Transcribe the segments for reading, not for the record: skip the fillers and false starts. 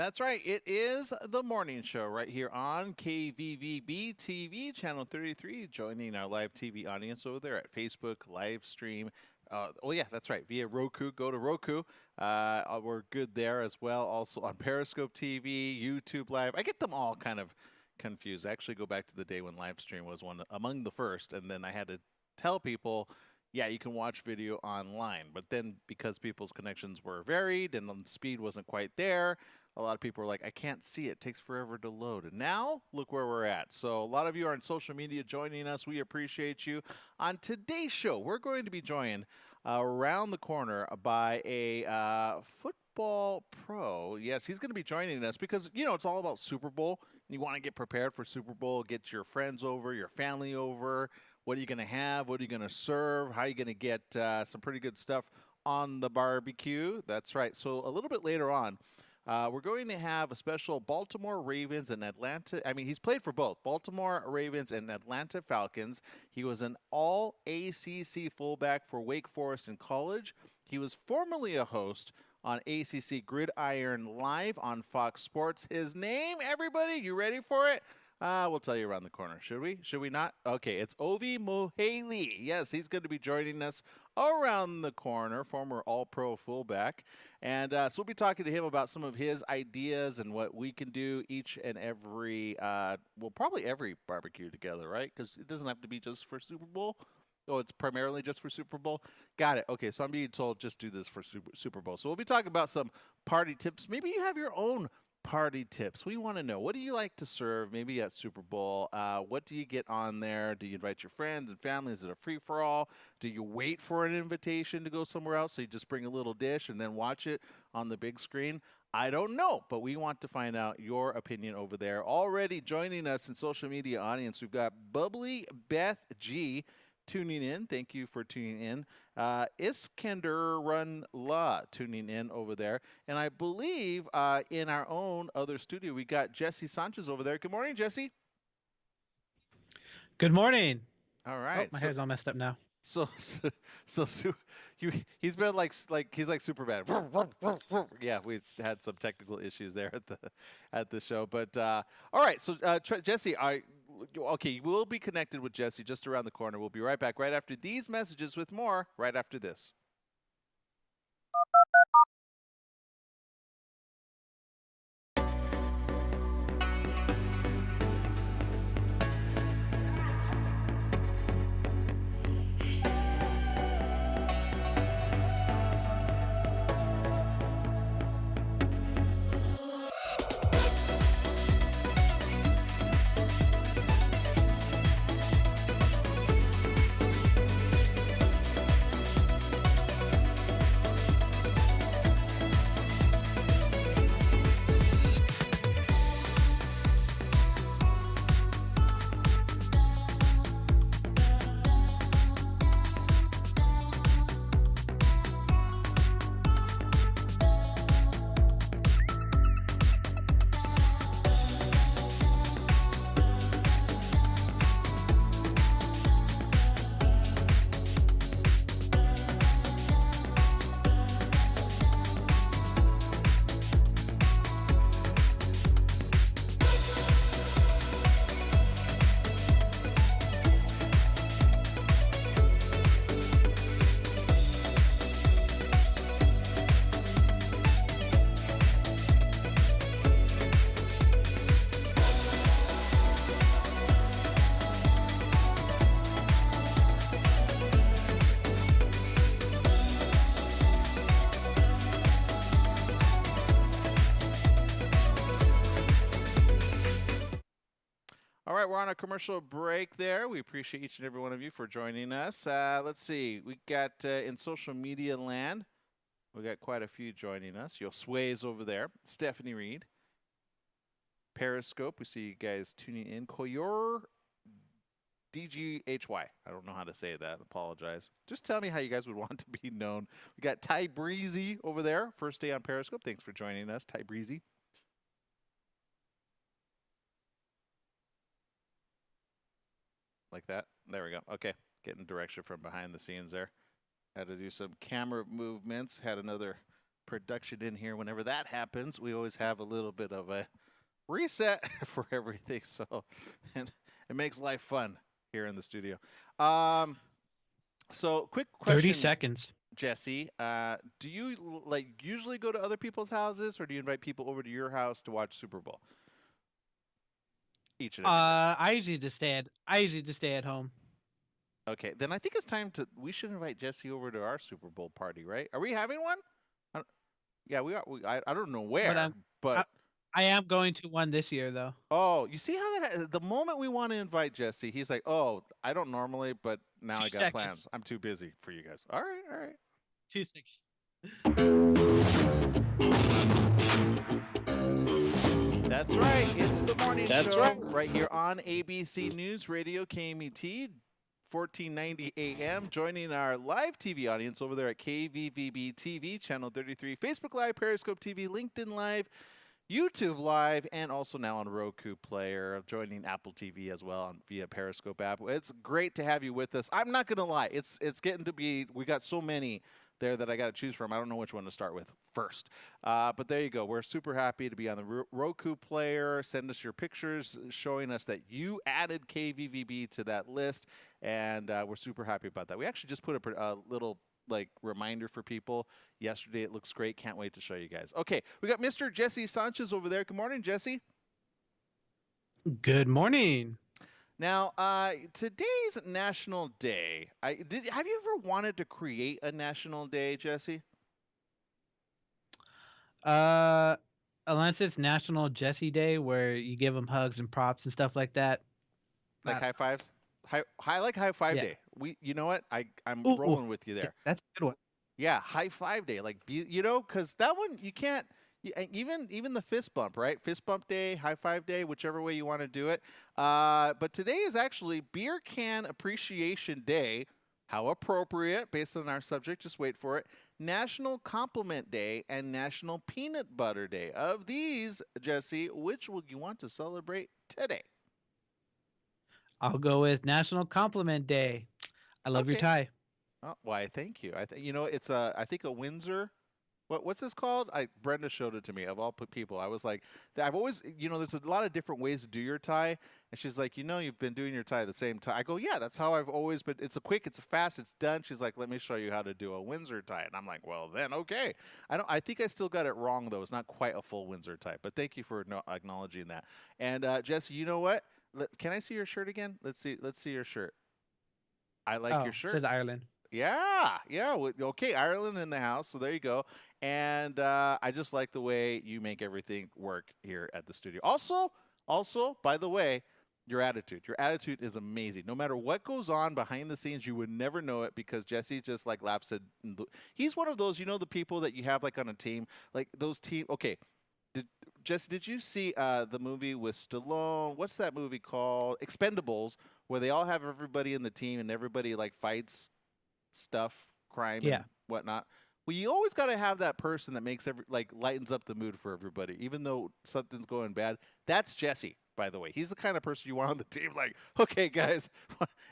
That's right. It is the morning show right here on KVVB TV, channel 33, joining our live TV audience over there at Facebook live stream. Oh, yeah, that's right. Via Roku. Go to Roku. We're good there as well. Also on Periscope TV, YouTube Live. I get them all kind of confused. I actually go back to the day when live stream was one among the first, and then I had to tell people, yeah, you can watch video online. But then because people's connections were varied and the speed wasn't quite there, a lot of people are like, I can't see it. It takes forever to load. And now, look where we're at. So a lot of you are on social media joining us. We appreciate you. On today's show, we're going to be joined around the corner by a football pro. Yes, he's going to be joining us because, it's all about Super Bowl. You want to get prepared for Super Bowl, get your friends over, your family over. What are you going to have? What are you going to serve? How are you going to get some pretty good stuff on the barbecue? That's right. So a little bit later on, we're going to have a special Baltimore Ravens and Atlanta. I mean, he's played for both Baltimore Ravens and Atlanta Falcons. He was an all-ACC fullback for Wake Forest in college. He was formerly a host on ACC Gridiron Live on Fox Sports. His name, everybody, you ready for it? We'll tell you around the corner. Should we? Should we not? Okay, it's Ovi Moheli. Yes, he's going to be joining us around the corner, former All-Pro fullback. And so we'll be talking to him about some of his ideas and what we can do each and every, probably every barbecue together, right? Because it doesn't have to be just for Super Bowl. Oh, it's primarily just for Super Bowl? Got it. Okay, so I'm being told just do this for Super Bowl. So we'll be talking about some party tips. Maybe you have your own party tips. We want to know, what do you like to serve maybe at Super Bowl? What do you get on there? Do you invite your friends and family? Is it a free-for-all? Do you wait for an invitation to go somewhere else, so you just bring a little dish and then watch it on the big screen? I don't know, but we want to find out your opinion over there. Already joining us in social media audience, we've got Bubbly Beth G tuning in. Thank you for tuning in. Iskender Run La tuning in over there. And I believe in our own other studio, we got Jesse Sanchez over there. Good morning, Jesse. Good morning. All right. Oh, my hair's all messed up now. He's been like he's like super bad. Yeah, we had some technical issues there at the show, but all right. So Jesse, okay, we'll be connected with Jesse just around the corner. We'll be right back right after these messages with more right after this. All right, we're on a commercial break there. We appreciate each and every one of you for joining us. Let's see. We got in social media land, we got quite a few joining us. Josue's over there. Stephanie Reed. Periscope, we see you guys tuning in. Koyor DGHY. I don't know how to say that. Apologize. Just tell me how you guys would want to be known. We got Ty Breezy over there. First day on Periscope. Thanks for joining us, Ty Breezy. Like that. There we go. Okay. Getting direction from behind the scenes there. Had to do some camera movements. Had another production in here. Whenever that happens, we always have a little bit of a reset for everything. So, and it makes life fun here in the studio. Um, so quick 30 question, seconds. Jesse. Do you like usually go to other people's houses, or do you invite people over to your house to watch Super Bowl each and every year? I usually just stay at home. Okay, then I think it's time to. We should invite Jesse over to our Super Bowl party, right? Are we having one? I, yeah, we are. I don't know But where, I, but I am going to one this year though. oh, you see how that? The moment we want to invite Jesse, he's like, "Oh, I don't normally, but now Two I got plans. seconds. I'm too busy for you guys." All right, all right. 2 seconds. That's right. It's the morning show right here on ABC News Radio KMET, 1490 AM. Joining our live TV audience over there at KVVB TV, channel 33, Facebook Live, Periscope TV, LinkedIn Live, YouTube Live, and also now on Roku Player, joining Apple TV as well via Periscope app. It's great to have you with us. I'm not gonna lie, it's getting to be. We got so many there that I got to choose from. I don't know which one to start with first. But there you go. We're super happy to be on the Roku Player. Send us your pictures showing us that you added KVVB to that list, and we're super happy about that. We actually just put a little like reminder for people yesterday. It looks great. Can't wait to show you guys. Okay, we got Mr. Jesse Sanchez over there. Good morning, Jesse. Good morning. Now, today's National Day. Have you ever wanted to create a National Day, Jesse? Uh, Unless it's National Jesse Day, where you give him hugs and props and stuff like that. Like Not, high fives? I like high five yeah. day. You know what? I'm Ooh, rolling with you there. that's a good one. Yeah, high five day. Like because that one you can't. Even the fist bump, right? Fist bump day, high five day, whichever way you want to do it. But today is actually Beer Can Appreciation Day. How appropriate, based on our subject. Just wait for it. National Compliment Day and National Peanut Butter Day. Of these, Jesse, which will you want to celebrate today? I'll go with National Compliment Day. I love your Okay. tie. Oh, why? Thank you. It's I think a Windsor. What's this called? Brenda showed it to me. Of all people, I was like, I've always, there's a lot of different ways to do your tie, and she's like, you've been doing your tie the same tie. I go, yeah, that's how I've always. But it's a quick, it's a fast, it's done. She's like, let me show you how to do a Windsor tie, and I'm like, well, then okay. I don't. I think I still got it wrong though. It's not quite a full Windsor tie, but thank you for acknowledging that. And Jesse, you know what? Can I see your shirt again? Let's see. Let's see your shirt. I like your Oh, shirt. says Ireland. Yeah, yeah. Okay, Ireland in the house. So there you go. And I just like the way you make everything work here at the studio. Also, by the way, your attitude. Your attitude is amazing. No matter what goes on behind the scenes, you would never know it because Jesse just like laughs at. He's one of those, the people that you have like on a team, like those team. Okay, did Jesse? Did you see the movie with Stallone? What's that movie called? Expendables, where they all have everybody in the team and everybody like fights stuff, crime Yeah. and whatnot. Well, you always got to have that person that makes lightens up the mood for everybody, even though something's going bad. That's Jesse, by the way. He's the kind of person you want on the team. Like, okay, guys,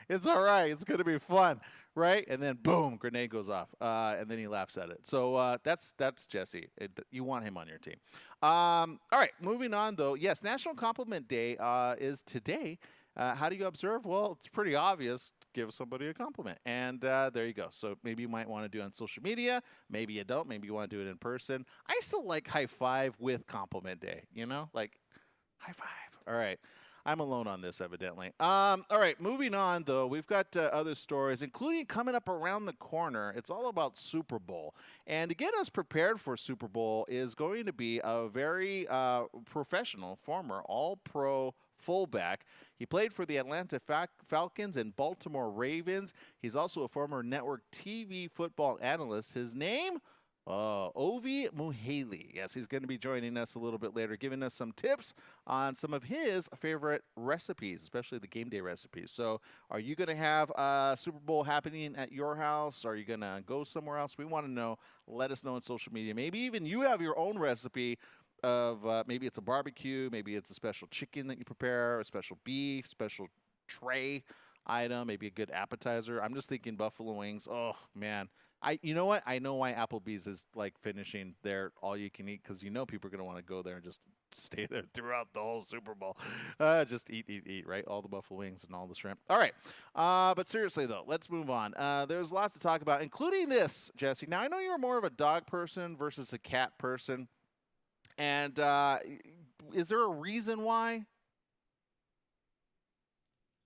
it's all right. It's gonna be fun, right? And then boom, grenade goes off, and then he laughs at it. So that's Jesse. You want him on your team. All right, moving on though. Yes, National Compliment Day is today. How do you observe? Well, it's pretty obvious. Give somebody a compliment. And there you go. So maybe you might want to do it on social media. Maybe you don't. Maybe you want to do it in person. I still like high five with compliment day, like high five. All right. I'm alone on this, evidently. All right, moving on, though. We've got other stories, including coming up around the corner. It's all about Super Bowl. And to get us prepared for Super Bowl is going to be a very professional, former all-pro fullback. He played for the Atlanta Falcons and Baltimore Ravens. He's also a former network TV football analyst. His name? Ovi Muhali. Yes, he's going to be joining us a little bit later, giving us some tips on some of his favorite recipes, especially the game day recipes. So, are you going to have a Super Bowl happening at your house? Are you going to go somewhere else? We want to know. Let us know on social media. Maybe even you have your own recipe of maybe it's a barbecue, maybe it's a special chicken that you prepare, a special beef, special tray. item, maybe a good appetizer. I'm just thinking buffalo wings. Oh man, you know what? I know why Applebee's is like finishing their all you can eat because people are gonna want to go there and just stay there throughout the whole Super Bowl. Just eat, eat, eat, right? All the buffalo wings and all the shrimp. All right, but seriously though, let's move on. There's lots to talk about, including this, Jesse. Now I know you're more of a dog person versus a cat person, and is there a reason why?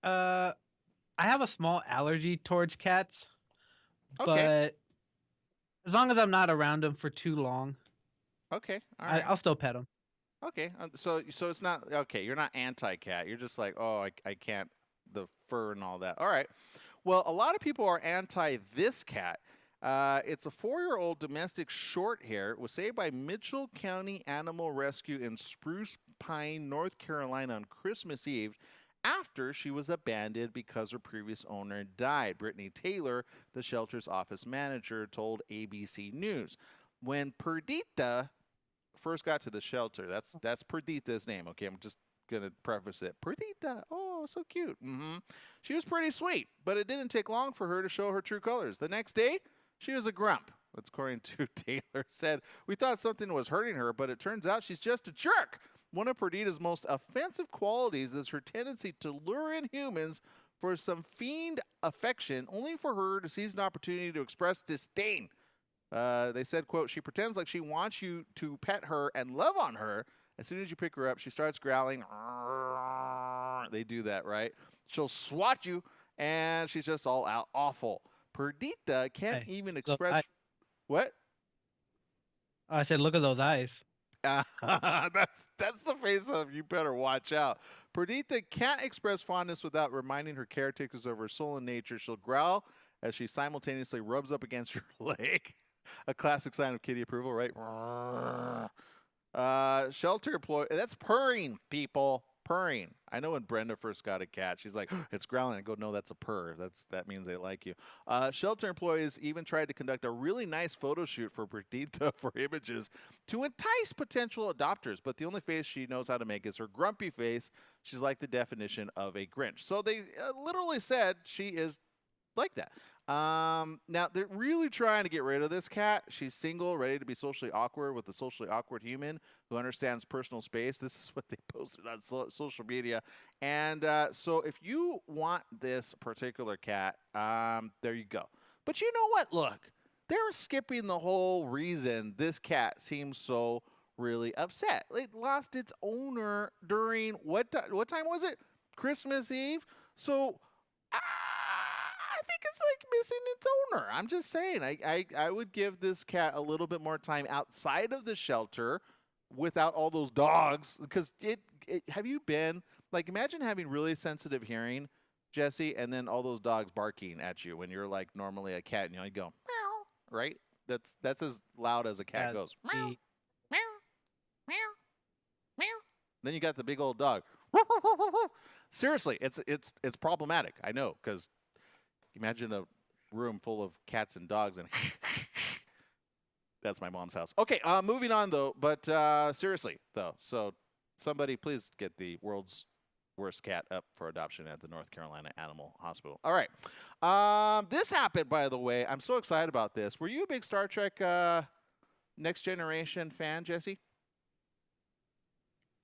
Uh, I have a small allergy towards cats, Okay. but as long as I'm not around them for too long, Okay. All right. I'll still pet them. Okay. So it's not okay. You're not anti-cat. You're just like, oh, I can't the fur and all that. All right. Well, a lot of people are anti this cat. It's a 4-year-old domestic short hair. It was saved by Mitchell County Animal Rescue in Spruce Pine, North Carolina on Christmas Eve after she was abandoned because her previous owner died. Brittany Taylor, the shelter's office manager, told ABC News. When Perdita first got to the shelter, that's Perdita's name. Okay, I'm just gonna preface it. Perdita, oh, so cute. She was pretty sweet, but it didn't take long for her to show her true colors. The next day, she was a grump. That's according to Taylor. Said, we thought something was hurting her, but it turns out she's just a jerk. One of Perdita's most offensive qualities is her tendency to lure in humans for some fiend affection, only for her to seize an opportunity to express disdain. They said, quote, she pretends like she wants you to pet her and love on her. As soon as you pick her up, she starts growling. They do that, right? She'll swat you, and she's just all out awful. Perdita can't Hey, even look, express what? I said, look at those eyes. That's the face of you better watch out. Perdita can't express fondness without reminding her caretakers of her soul and nature. She'll growl as she simultaneously rubs up against your leg. A classic sign of kitty approval, right? Shelter employee. That's purring, people. Purring. I know when Brenda first got a cat, she's like, it's growling. I go, no, that's a purr. That means they like you. Shelter employees even tried to conduct a really nice photo shoot for Perdita for images to entice potential adopters, but the only face she knows how to make is her grumpy face. She's like the definition of a Grinch. So they literally said she is like that. Now they're really trying to get rid of this cat. She's single, ready to be socially awkward with a socially awkward human who understands personal space. This is what they posted on social media. And so if you want this particular cat, there you go. But you know what? Look, they're skipping the whole reason this cat seems so really upset. It lost its owner during what time was it? Christmas Eve. So I think it's like missing its owner. I'm just saying. I would give this cat a little bit more time outside of the shelter without all those dogs. Because have you been like, imagine having really sensitive hearing, Jesse, and then all those dogs barking at you when you're like normally a cat, and you go meow, right? That's as loud as a cat goes. Meow, meow, meow, meow. Then you got the big old dog. Seriously, it's problematic. I know, because imagine a room full of cats and dogs, and that's my mom's house. Okay, moving on though. But seriously though, so somebody please get the world's worst cat up for adoption at the North Carolina Animal Hospital. All right, this happened, by the way. I'm so excited about this. Were you a big Star Trek Next Generation fan, Jesse?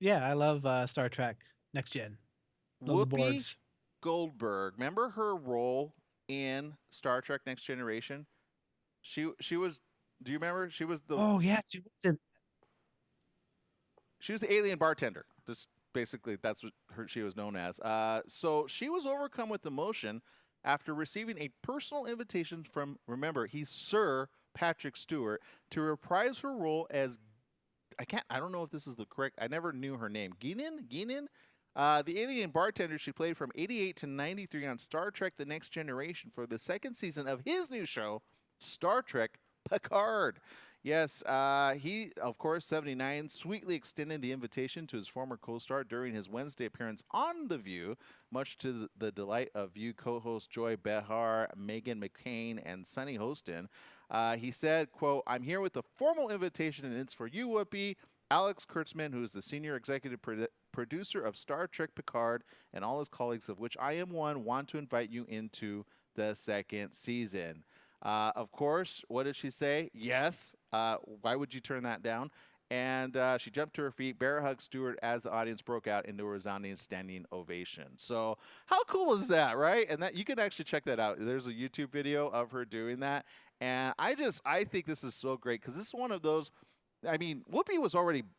Yeah, I love Star Trek Next Gen. Love the Whoopi Borgs. Goldberg. Remember her role in Star Trek Next Generation? She was. Do you remember? She was the Oh yeah, she was the alien bartender. Just basically, that's what she was known as. So she was overcome with emotion after receiving a personal invitation from, remember, he's Sir Patrick Stewart, to reprise her role as, I don't know if this is the correct, I never knew her name. Guinan? The alien bartender she played from 88 to 93 on Star Trek The Next Generation for the second season of his new show, Star Trek Picard. Yes, he, of course, 79, sweetly extended the invitation to his former co-star during his Wednesday appearance on The View, much to the delight of View co-host Joy Behar, Megan McCain, and Sunny Hostin. He said, quote, I'm here with a formal invitation, and it's for you, Whoopi. Alex Kurtzman, who is the senior executive producer of Star Trek Picard, and all his colleagues, of which I am one, want to invite you into the second season. Of course, what did she say? Yes. Why would you turn that down? And she jumped to her feet, bear hug Stewart as the audience broke out into a resounding standing ovation. So how cool is that, right? And that you can actually check that out. There's a YouTube video of her doing that. And I think this is so great because this is one of those. I mean,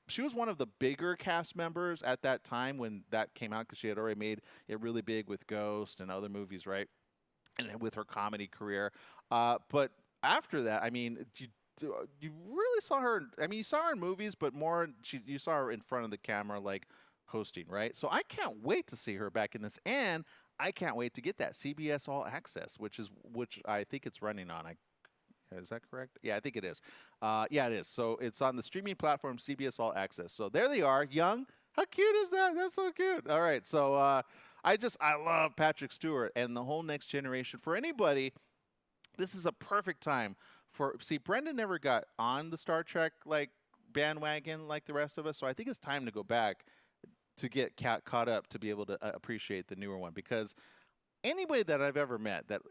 she was one of the bigger cast members at that time when that came out because she had already made it really big with Ghost and other movies, right? And with her comedy career. But after that, I mean, you really saw her. I mean, you saw her in movies, but more you saw her in front of the camera, like hosting, right? So I can't wait to see her back in this, and I can't wait to get that CBS All Access, which I think it's running on. Is that correct? Yeah, I think it is. Yeah, it is. So it's on the streaming platform CBS All Access. So there they are, young. How cute is that? That's so cute. All right, so I love Patrick Stewart and the whole next generation. For anybody, this is a perfect time Brendan never got on the Star Trek like bandwagon like the rest of us. So I think it's time to go back to get caught up to be able to appreciate the newer one, because anybody that I've ever met that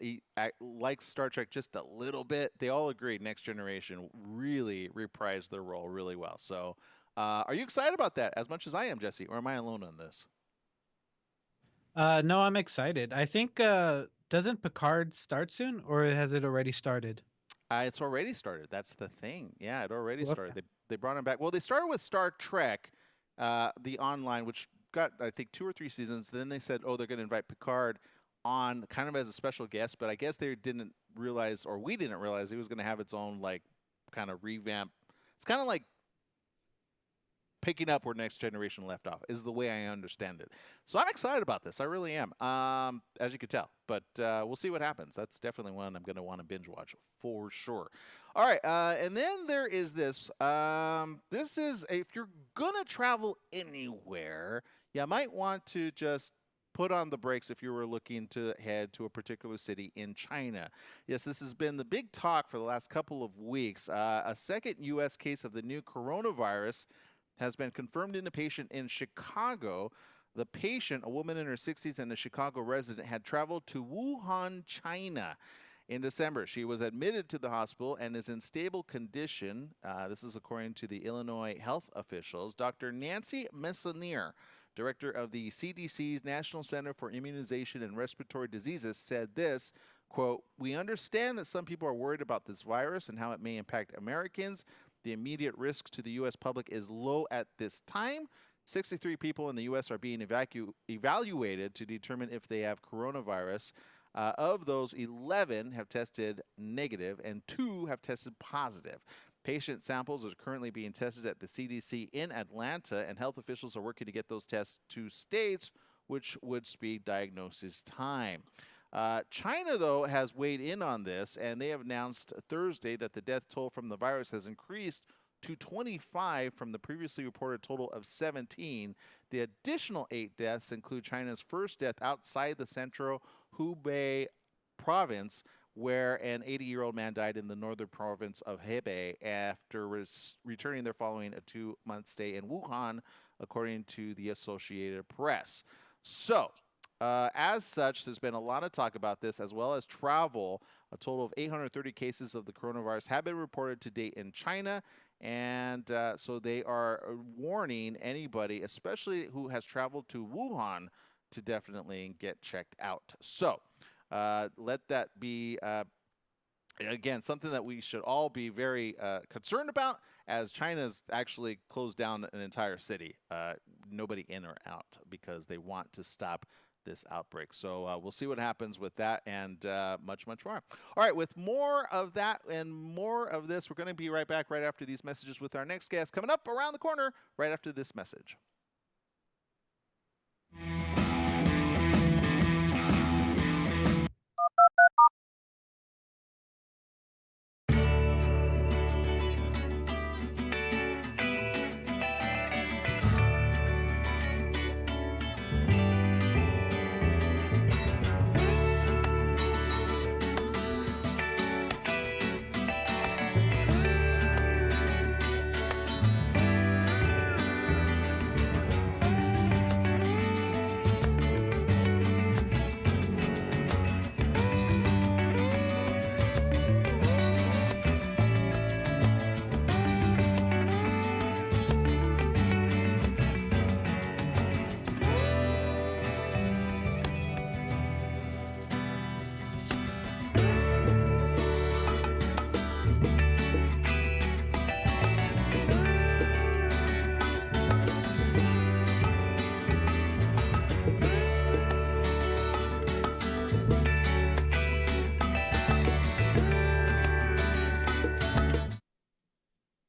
likes Star Trek just a little bit, they all agree Next Generation really reprised their role really well. So are you excited about that as much as I am, Jesse, or am I alone on this? No, I'm excited. I think doesn't Picard start soon, or has it already started? It's already started. That's the thing. Yeah, it already Okay. started. They brought him back. Well, they started with Star Trek, the online, which got, I think, 2 or 3 seasons. Then they said, oh, they're going to invite Picard on kind of as a special guest. But I guess they didn't realize, or we didn't realize, it was going to have its own, like, kind of revamp. It's kind of like picking up where Next Generation left off, is the way I understand it. So I'm excited about this. I really am, as you could tell. But we'll see what happens. That's definitely one I'm going to want to binge watch for sure. All right, and then there is this. This is, if you're going to travel anywhere, you might want to just put on the brakes if you were looking to head to a particular city in China. Yes, this has been the big talk for the last couple of weeks. A second U.S. case of the new coronavirus has been confirmed in a patient in Chicago. The patient, a woman in her 60s and a Chicago resident, had traveled to Wuhan, China in December. She was admitted to the hospital and is in stable condition. This is according to the Illinois health officials. Dr. Nancy Messonnier, director of the CDC's National Center for Immunization and Respiratory Diseases, said this, quote, "We understand that some people are worried about this virus and how it may impact Americans. The immediate risk to the U.S. public is low at this time. 63 people in the U.S. are being evaluated to determine if they have coronavirus. Of those, 11 have tested negative and 2 have tested positive. Patient samples are currently being tested at the CDC in Atlanta, and health officials are working to get those tests to states, which would speed diagnosis time. China, though, has weighed in on this, and they have announced Thursday that the death toll from the virus has increased to 25 from the previously reported total of 17. The additional 8 deaths include China's first death outside the central Hubei province, where an 80-year-old man died in the northern province of Hebei after returning there following a 2-month stay in Wuhan, according to the Associated Press. So, as such, there's been a lot of talk about this, as well as travel. A total of 830 cases of the coronavirus have been reported to date in China, and so they are warning anybody, especially who has traveled to Wuhan, to definitely get checked out. So let that be, again, something that we should all be very concerned about, as China's actually closed down an entire city, nobody in or out, because they want to stop this outbreak. So we'll see what happens with that, and much, much more. All right, with more of that and more of this, we're going to be right back right after these messages with our next guest coming up around the corner right after this message.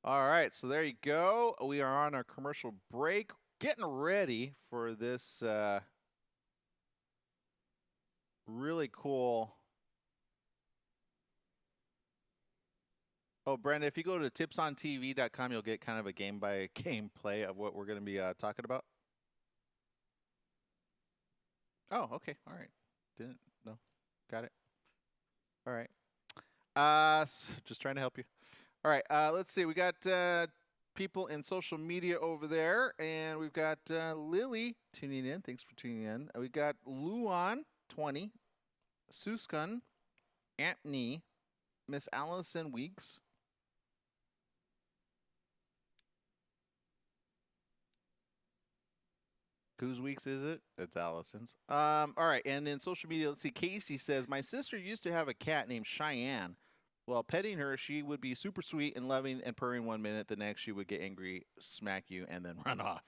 All right, so there you go. We are on our commercial break, getting ready for this really cool. Oh, Brenda, if you go to tipsontv.com, you'll get kind of a game by gameplay of what we're going to be talking about. Oh, okay. All right. Didn't know. Got it. All right. Just trying to help you. All right. Let's see. We got people in social media over there, and we've got Lily tuning in. Thanks for tuning in. We got Luan20, Suskan, Antony, Miss Allison Weeks. Whose weeks is it? It's Allison's. All right, and in social media, let's see. Casey says, my sister used to have a cat named Cheyenne. While petting her, she would be super sweet and loving and purring 1 minute. The next, she would get angry, smack you, and then run off.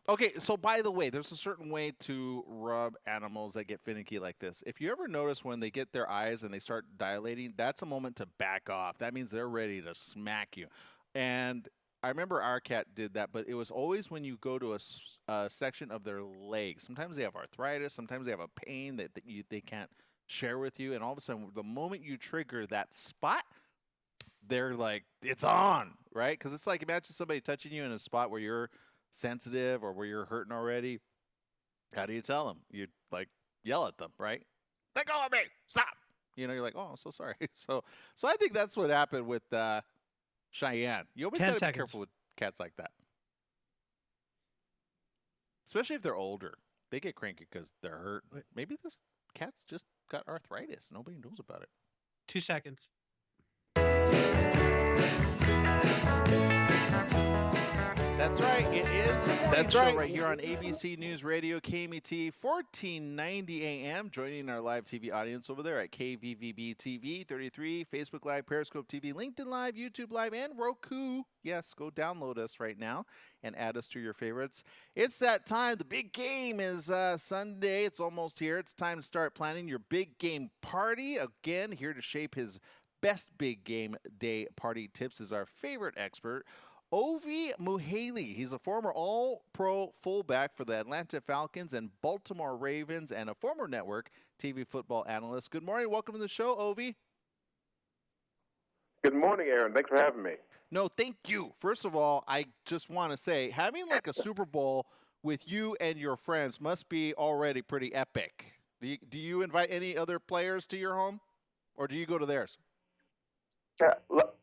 Okay, so by the way, there's a certain way to rub animals that get finicky like this. If you ever notice when they get their eyes and they start dilating, that's a moment to back off. That means they're ready to smack you. And I remember our cat did that, but it was always when you go to a section of their leg. Sometimes they have arthritis. Sometimes they have a pain that they can't share with you. And all of a sudden, the moment you trigger that spot, they're like, it's on, right? Because it's like, imagine somebody touching you in a spot where you're sensitive or where you're hurting already. How do you tell them? You like yell at them, right? Let go of me! Stop! You know, you're like, oh, I'm so sorry. So I think that's what happened with Cheyenne. You always 10 got to be seconds. careful with cats like that, especially if they're older. They get cranky because they're hurt. Maybe this cat's just got arthritis. Nobody knows about it. 2 seconds. That's right. It is the morning show right here on ABC News Radio, KMET, 1490 AM. Joining our live TV audience over there at KVVB TV 33, Facebook Live, Periscope TV, LinkedIn Live, YouTube Live, and Roku. Yes, go download us right now and add us to your favorites. It's that time. The big game is Sunday. It's almost here. It's time to start planning your big game party. Again, here to shape his best big game day party tips is our favorite expert, Ovi Muhaley. He's a former All-Pro fullback for the Atlanta Falcons and Baltimore Ravens and a former network TV football analyst. Good morning. Welcome to the show, Ovi. Good morning, Aaron. Thanks for having me. No, thank you. First of all, I just want to say having like a Super Bowl with you and your friends must be already pretty epic. Do you invite any other players to your home, or do you go to theirs?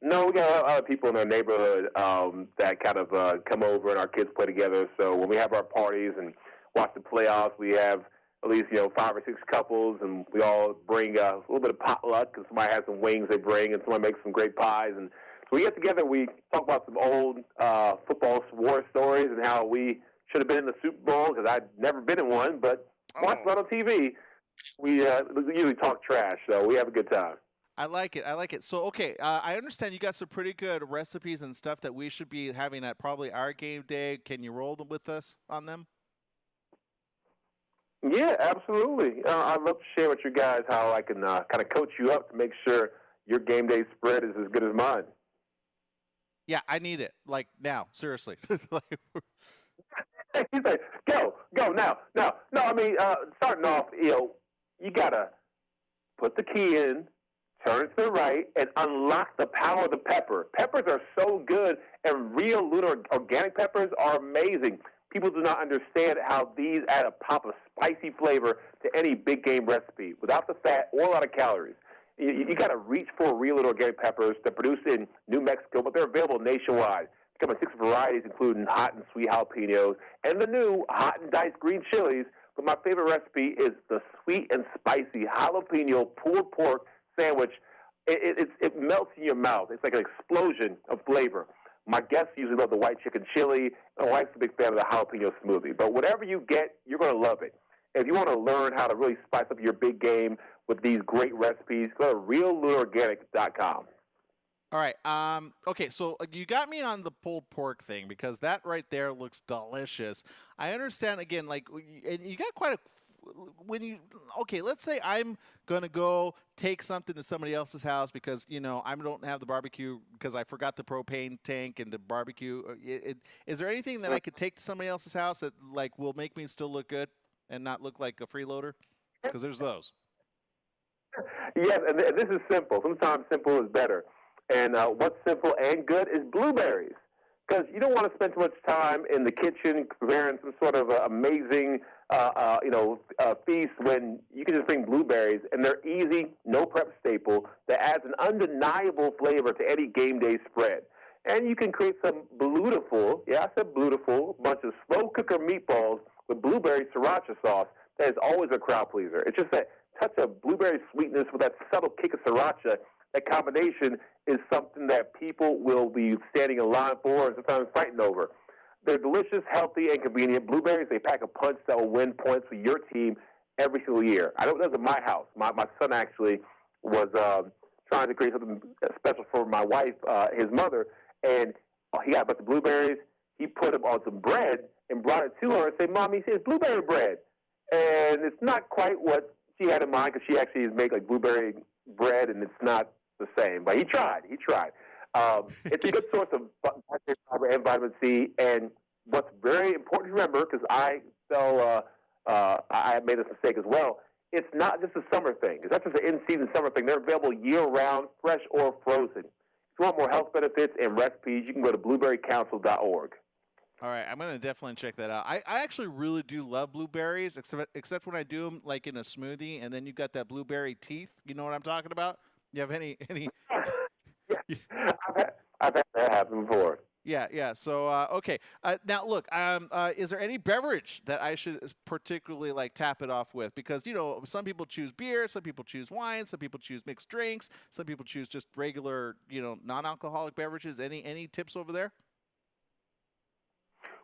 No, we got a lot of people in our neighborhood that kind of come over, and our kids play together. So when we have our parties and watch the playoffs, we have at least 5 or 6 couples, and we all bring a little bit of potluck because somebody has some wings they bring, and somebody makes some great pies. And so we get together, we talk about some old football war stories and how we should have been in the Super Bowl because I'd never been in one, but watch it on TV. We usually talk trash, so we have a good time. I like it. I like it. So, okay, I understand you got some pretty good recipes and stuff that we should be having at probably our game day. Can you roll them with us on them? Yeah, absolutely. I'd love to share with you guys how I can kind of coach you up to make sure your game day spread is as good as mine. Yeah, I need it. Like now, seriously. He's like, go now. No, I mean, starting off, you got to put the key in, turn it to the right, and unlock the power of the pepper. Peppers are so good, and real lunar organic peppers are amazing. People do not understand how these add a pop of spicy flavor to any big game recipe without the fat or a lot of calories. You got to reach for real and organic peppers. They're produced in New Mexico, but they're available nationwide. They come in 6 varieties, including hot and sweet jalapenos and the new hot and diced green chilies. But my favorite recipe is the sweet and spicy jalapeno pulled pork sandwich. It melts in your mouth. It's like an explosion of flavor. My guests usually love the white chicken chili. My wife's a big fan of the jalapeno smoothie. But whatever you get, you're going to love it. If you want to learn how to really spice up your big game with these great recipes, go to reallunaorganic.com. All right. Okay, so you got me on the pulled pork thing because that right there looks delicious. I understand, again, like, and you got quite let's say I'm gonna go take something to somebody else's house because I don't have the barbecue because I forgot the propane tank and the barbecue. Is there anything that I could take to somebody else's house that like will make me still look good and not look like a freeloader? Because there's those. Yes, and this is simple. Sometimes simple is better. And what's simple and good is blueberries. Because you don't want to spend too much time in the kitchen preparing some sort of amazing, feast when you can just bring blueberries, and they're easy, no prep staple that adds an undeniable flavor to any game day spread. And you can create some beautiful, yeah, I said beautiful, bunch of slow cooker meatballs with blueberry sriracha sauce that is always a crowd pleaser. It's just that touch of blueberry sweetness with that subtle kick of sriracha. That combination is something that people will be standing in line for and sometimes fighting over. They're delicious, healthy, and convenient. Blueberries, they pack a punch that will win points for your team every single year. I know it does at my house. My son actually was trying to create something special for my wife, his mother, and he got a bunch of blueberries. He put them on some bread and brought it to her and said, "Mommy, he says blueberry bread." And it's not quite what she had in mind because she actually makes like blueberry bread, and it's not the same, but he tried. It's a good source of fiber and vitamin C, and what's very important to remember, because I made this mistake as well, it's not just a summer thing. It's not just an in-season summer thing. They're available year-round, fresh or frozen. If you want more health benefits and recipes, you can go to blueberrycouncil.org. All right, I'm gonna definitely check that out. I actually really do love blueberries, except when I do them like in a smoothie, and then you got that blueberry teeth. You know what I'm talking about? You have any? Yeah, I've had that happen before. Yeah. So okay. Now look. Is there any beverage that I should particularly like tap it off with? Because some people choose beer, some people choose wine, some people choose mixed drinks, some people choose just regular, non-alcoholic beverages. Any tips over there?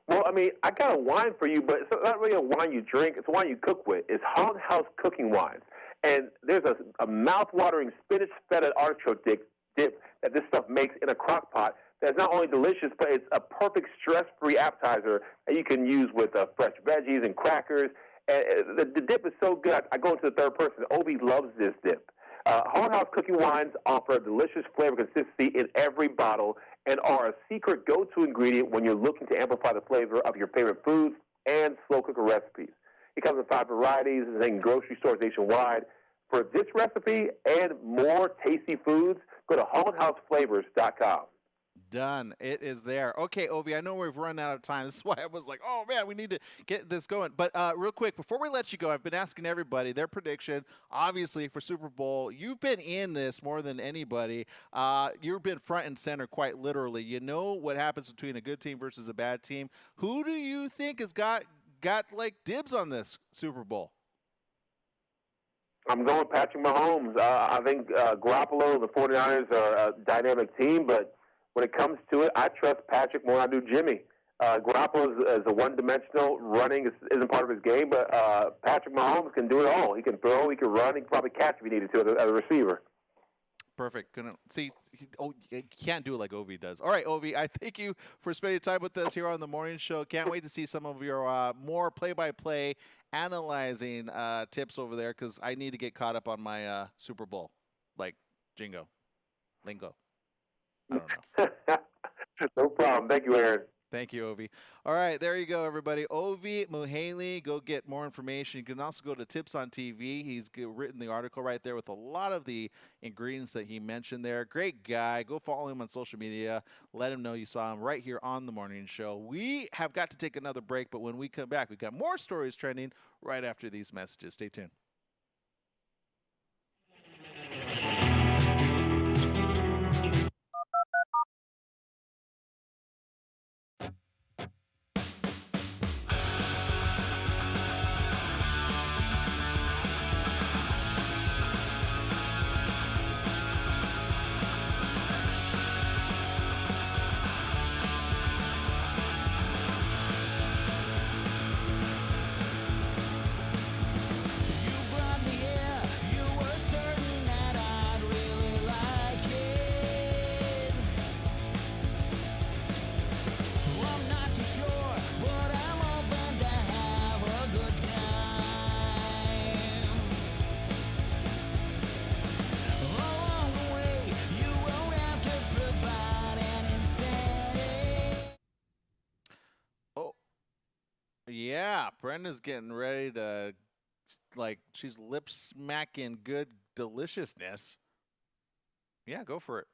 Well, I mean, I got a wine for you, but it's not really a wine you drink. It's a wine you cook with. It's Holland House cooking wines. And there's a mouth-watering spinach feta artichoke dip that this stuff makes in a crock pot that's not only delicious, but it's a perfect stress-free appetizer that you can use with fresh veggies and crackers. And the dip is so good. I go into the third person. Obi loves this dip. Holland House cooking wines offer a delicious flavor consistency in every bottle and are a secret go-to ingredient when you're looking to amplify the flavor of your favorite foods and slow cooker recipes. It comes in 5 varieties and in grocery stores nationwide. For this recipe and more tasty foods, go to HollandHouseFlavors.com. Done. It is there. Okay, Ovi, I know we've run out of time. This is why I was like, oh, man, we need to get this going. But real quick, before we let you go, I've been asking everybody their prediction, obviously, for Super Bowl. You've been in this more than anybody. You've been front and center quite literally. You know what happens between a good team versus a bad team. Who do you think has got like dibs on this Super Bowl? I'm going Patrick Mahomes. I think Garoppolo and the 49ers are a dynamic team, but when it comes to it, I trust Patrick more than I do Jimmy. Garoppolo is a one-dimensional. Running isn't part of his game, but Patrick Mahomes can do it all. He can throw, he can run, he can probably catch if he needed to as a receiver. Perfect. You can't do it like Ovi does. All right, Ovi, I thank you for spending time with us here on the morning show. Can't wait to see some of your more play-by-play analyzing tips over there because I need to get caught up on my Super Bowl, like lingo. I don't know. No problem. Thank you, Aaron. Thank you, Ovi. All right, there you go, everybody. Ovi Muhaley, go get more information. You can also go to Tips on TV. He's written the article right there with a lot of the ingredients that he mentioned there. Great guy. Go follow him on social media. Let him know you saw him right here on the morning show. We have got to take another break, but when we come back, we've got more stories trending right after these messages. Stay tuned. Yeah, Brenda's getting ready to, like, she's lip smacking good deliciousness. Yeah, go for it.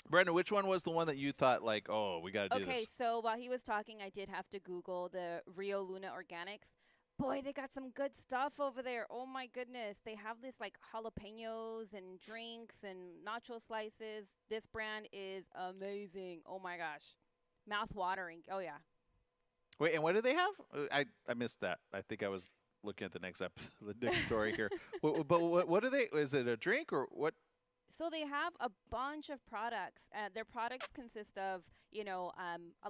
Brenda, which one was the one that you thought, like, oh, we got to do Okay, this? so while he was talking, I did have to Google the Rio Luna Organics. Boy, they got some good stuff over there. Oh my goodness. They have this like jalapenos and drinks and nacho slices. This brand is amazing. Oh my gosh. Mouth watering. Oh yeah. Wait, and what do they have? I missed that. I think I was looking at the next episode, the next story here. But what do they? Is it a drink or what? So they have a bunch of products. Their products consist of, a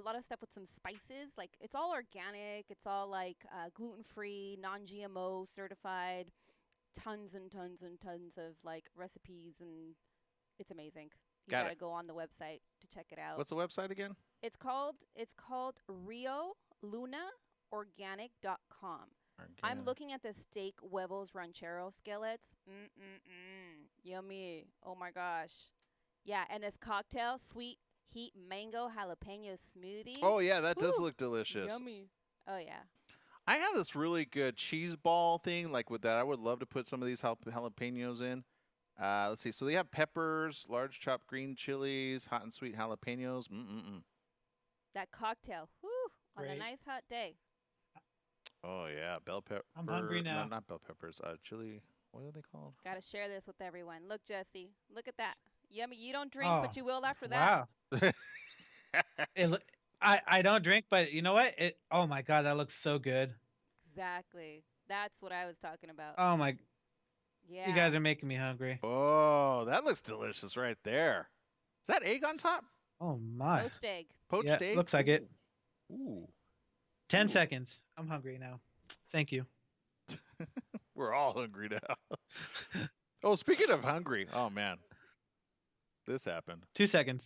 lot of stuff with some spices. Like it's all organic. It's all like gluten-free, non-GMO certified. Tons and tons and tons of like recipes, and it's amazing. You Got gotta it. go on the website to check it out. What's the website again? It's called riolunaorganic.com. I'm looking at the steak huevos ranchero skillets. Yummy. Oh my gosh. Yeah, and this cocktail, sweet heat mango jalapeno smoothie. Oh yeah, that does Whew, look delicious. Yummy. Oh yeah. I have this really good cheese ball thing, like with that. I would love to put some of these jalapenos in. Let's see. So they have peppers, large chopped green chilies, hot and sweet jalapenos. That cocktail. Whew, on a Great. nice hot day. Oh yeah, bell pepper. I'm hungry now. No, not bell peppers. Chili. What are they called? Gotta share this with everyone. Look, Jesse. Look at that. Yummy. You don't drink, but you will after that. Wow. I don't drink, but you know what? Oh my God, that looks so good. Exactly. That's what I was talking about. Oh my, Yeah. you guys are making me hungry. Oh, that looks delicious right there. Is that egg on top? Oh my. Poached egg. Poached Yeah, egg? looks like it. Ooh. 10 Ooh. seconds. I'm hungry now. Thank you. We're all hungry now. Oh, speaking of hungry. Oh, man. This happened. 2 seconds.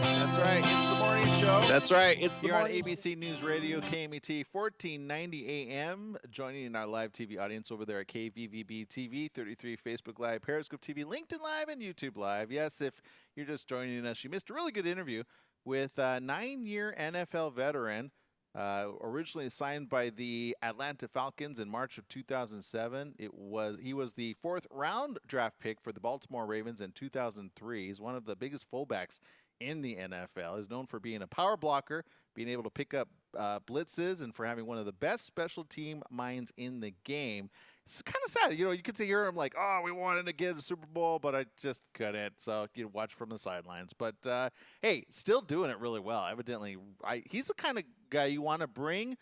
That's right. It's the morning show. That's right. It's the Here on morning. ABC News Radio, KMET, 1490 AM. Joining in our live TV audience over there at KVVB TV, 33 Facebook Live, Periscope TV, LinkedIn Live, and YouTube Live. Yes, if you're just joining us, you missed a really good interview with a 9-year NFL veteran, originally signed by the Atlanta Falcons in March of 2007. He was the 4th round draft pick for the Baltimore Ravens in 2003. He's one of the biggest fullbacks in the NFL. Is known for being a power blocker, being able to pick up blitzes, and for having one of the best special team minds in the game. It's kind of sad. You could hear him like, oh, we wanted to get a Super Bowl, but I just couldn't. So you watch from the sidelines. But, hey, still doing it really well. Evidently, he's the kind of guy you want to bring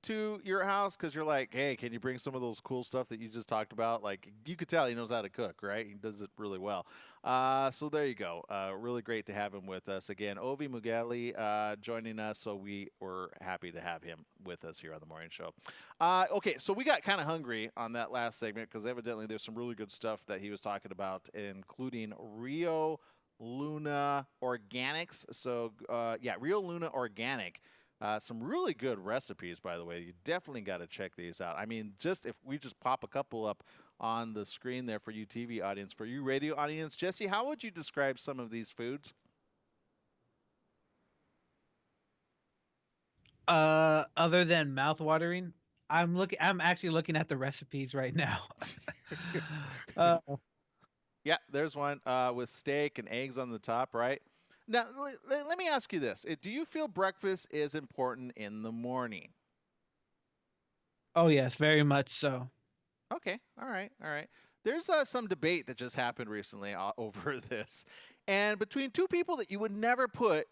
to your house because you're like, hey, can you bring some of those cool stuff that you just talked about? Like, you could tell he knows how to cook, right? He does it really well. So there you go. Really great to have him with us again. Ovi Mugali joining us, so we were happy to have him with us here on the morning show. Okay, so we got kind of hungry on that last segment because evidently there's some really good stuff that he was talking about, including Rio Luna Organics. So, Rio Luna Organic. Some really good recipes, by the way. You definitely got to check these out. I mean, just if we just pop a couple up on the screen there for you TV audience, for you radio audience. Jesse, how would you describe some of these foods? Other than mouth-watering, I'm actually looking at the recipes right now. Yeah, there's one with steak and eggs on the top, right? Now, let me ask you this. Do you feel breakfast is important in the morning? Oh yes, very much so. Okay. All right. There's some debate that just happened recently over this. And between two people that you would never put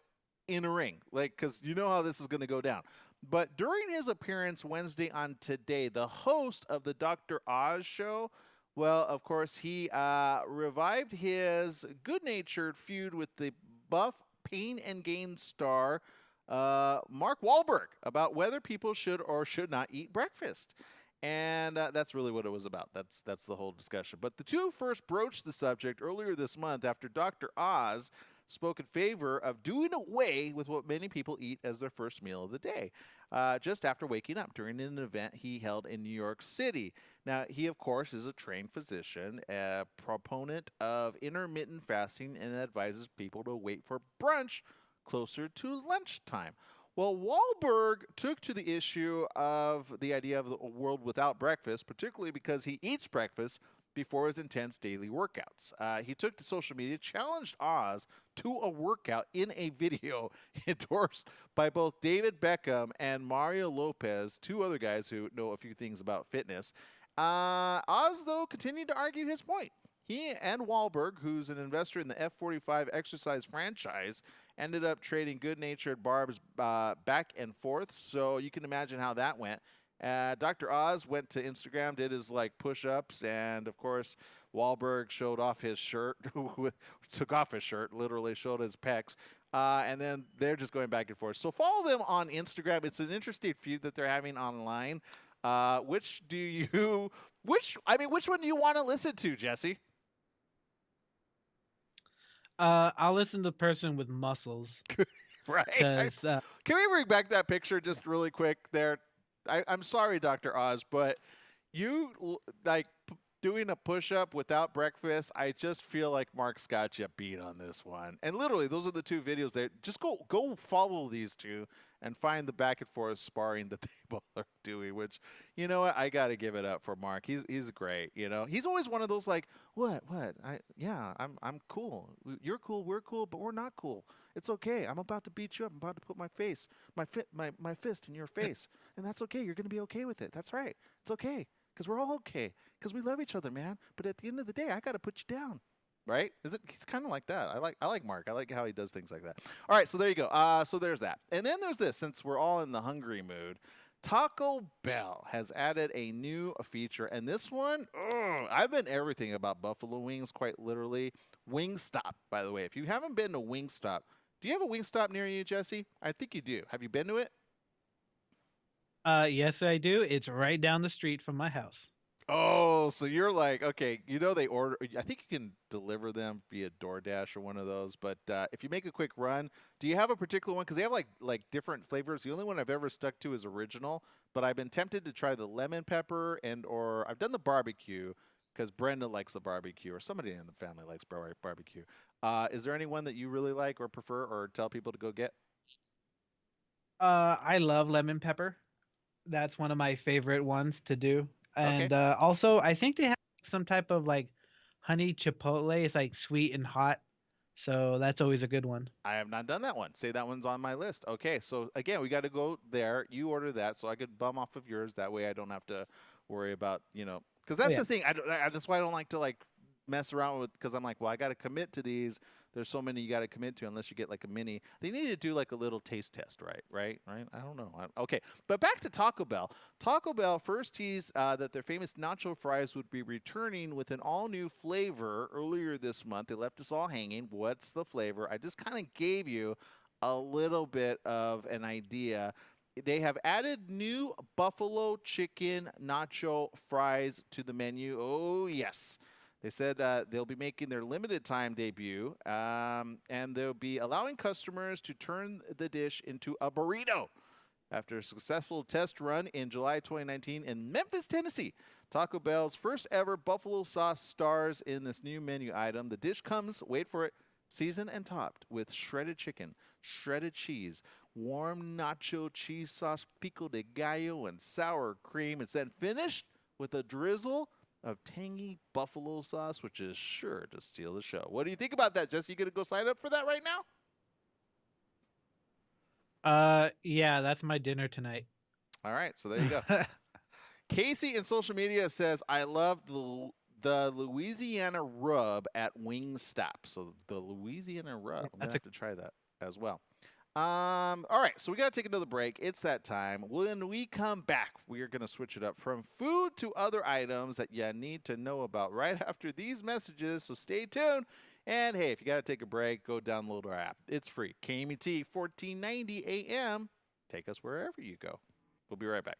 in a ring, like, because you know how this is going to go down. But during his appearance Wednesday on Today, the host of the Dr. Oz show, well, of course, he revived his good-natured feud with the buff Pain and Gain star Mark Wahlberg about whether people should or should not eat breakfast. And that's really what it was about. That's the whole discussion. But the two first broached the subject earlier this month after Dr. Oz spoke in favor of doing away with what many people eat as their first meal of the day, just after waking up during an event he held in New York City. Now, he, of course, is a trained physician, a proponent of intermittent fasting, and advises people to wait for brunch closer to lunchtime. Well, Wahlberg took to the issue of the idea of a world without breakfast, particularly because he eats breakfast before his intense daily workouts. He took to social media, challenged Oz to a workout in a video endorsed by both David Beckham and Mario Lopez, two other guys who know a few things about fitness. Oz, though, continued to argue his point. He and Wahlberg, who's an investor in the F45 exercise franchise, ended up trading good-natured barbs back and forth. So you can imagine how that went. Dr. Oz went to Instagram, did his push-ups, and of course Wahlberg showed off his shirt, took off his shirt, literally showed his pecs, and then they're just going back and forth. So follow them on Instagram. It's an interesting feud that they're having online. Which one do you want to listen to, Jesse? I'll listen to the person with muscles. Right. Can we bring back that picture just really quick there? I'm sorry, Dr. Oz, but you doing a push-up without breakfast. I just feel like Mark's got you beat on this one. And literally, those are the two videos there. Just go follow these two and find the back and forth sparring that they both are doing. Which, you know what, I got to give it up for Mark. He's great. You know, he's always one of those what? I'm cool. You're cool. We're cool, but we're not cool. It's okay. I'm about to beat you up. I'm about to put my fist in your face, and that's okay. You're gonna be okay with it. That's right. It's okay because we're all okay because we love each other, man. But at the end of the day, I got to put you down. Right? He's kind of like that. I like Mark. I like how he does things like that. All right, so there you go. So there's that. And then there's this, since we're all in the hungry mood, Taco Bell has added a new feature, and this one, I've been everything about buffalo wings, quite literally. Wingstop, by the way. If you haven't been to Wingstop, do you have a Wingstop near you, Jesse? I think you do. Have you been to it? Yes, I do. It's right down the street from my house. Oh, so you're like, okay, they order, I think you can deliver them via DoorDash or one of those, but if you make a quick run, do you have a particular one? Because they have like different flavors. The only one I've ever stuck to is original, but I've been tempted to try the lemon pepper or I've done the barbecue because Brenda likes the barbecue or somebody in the family likes barbecue. Is there anyone that you really like or prefer or tell people to go get? I love lemon pepper. That's one of my favorite ones to do. Okay. And also, I think they have some type of honey chipotle. It's sweet and hot. So that's always a good one. I have not done that one. Say that one's on my list. Okay, so again, we got to go there. You order that, so I could bum off of yours. That way, I don't have to worry about because that's the thing. That's why I don't like to mess around with because I'm like, well, I got to commit to these. There's so many you got to commit to unless you get a mini. They need to do a little taste test, right? I don't know. Okay, but back to Taco Bell. Taco Bell first teased that their famous nacho fries would be returning with an all-new flavor earlier this month. They left us all hanging. What's the flavor? I just kind of gave you a little bit of an idea. They have added new buffalo chicken nacho fries to the menu. Oh, yes. They said they'll be making their limited time debut, and they'll be allowing customers to turn the dish into a burrito. After a successful test run in July 2019 in Memphis, Tennessee, Taco Bell's first ever buffalo sauce stars in this new menu item. The dish comes, wait for it, seasoned and topped with shredded chicken, shredded cheese, warm nacho cheese sauce, pico de gallo, and sour cream. It's then finished with a drizzle of tangy buffalo sauce, which is sure to steal the show. What do you think about that, Jesse? You gonna go sign up for that right now? Yeah, that's my dinner tonight. All right, so there you go. Casey in social media says, I love the Louisiana rub at Wingstop. So the Louisiana rub. I'm gonna have to try that as well. All right, so we got to take another break. It's that time. When we come back, we are going to switch it up from food to other items that you need to know about right after these messages, so stay tuned. And, hey, if you got to take a break, go download our app. It's free. KMET 1490 AM. Take us wherever you go. We'll be right back.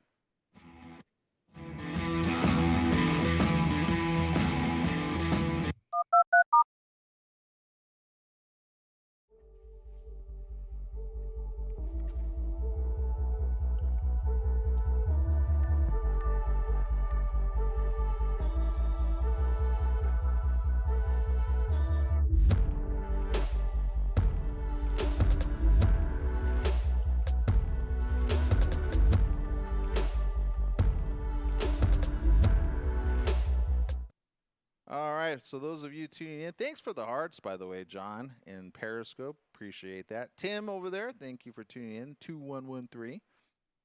All right. So those of you tuning in, thanks for the hearts, by the way, John in Periscope. Appreciate that. Tim over there, thank you for tuning in. 2113.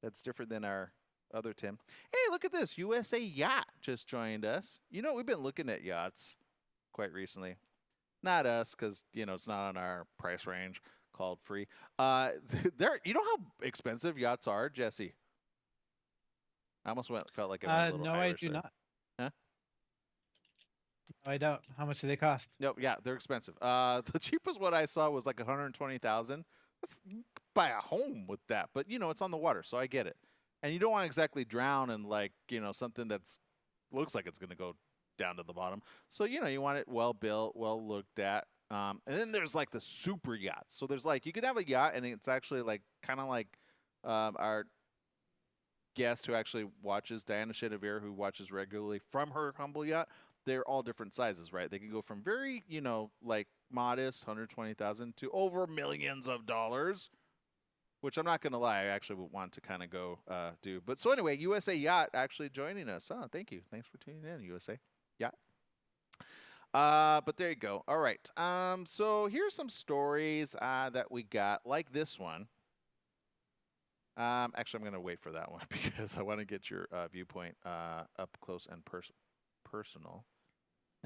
That's different than our other Tim. Hey, look at this. USA Yacht just joined us. You know, we've been looking at yachts quite recently. Not us, because, you know, it's not on our price range called free. You know how expensive yachts are, Jesse? I almost felt like I went a little No, Irish I do there. not. Huh? No, I don't. How much do they cost? No, yeah, they're expensive. The cheapest one I saw was like 120,000. Let's buy a home with that, but you know, it's on the water, so I get it. And you don't want to exactly drown in, like, you know, something that's looks like it's going to go down to the bottom. So, you know, you want it well built, well looked at. And then there's like the super yachts. So there's like, you can have a yacht and it's actually like kind of like our guest who actually watches, Diana Chenevier, who watches regularly from her humble yacht. They're all different sizes, right? They can go from very, you know, like modest 120,000 to over millions of dollars, which I'm not going to lie, I actually would want to kind of go do. But so anyway, USA Yacht actually joining us. Oh, thank you. Thanks for tuning in, USA Yacht. But there you go. All right. So here's some stories that we got, like this one. Actually, I'm going to wait for that one because I want to get your viewpoint up close and personal.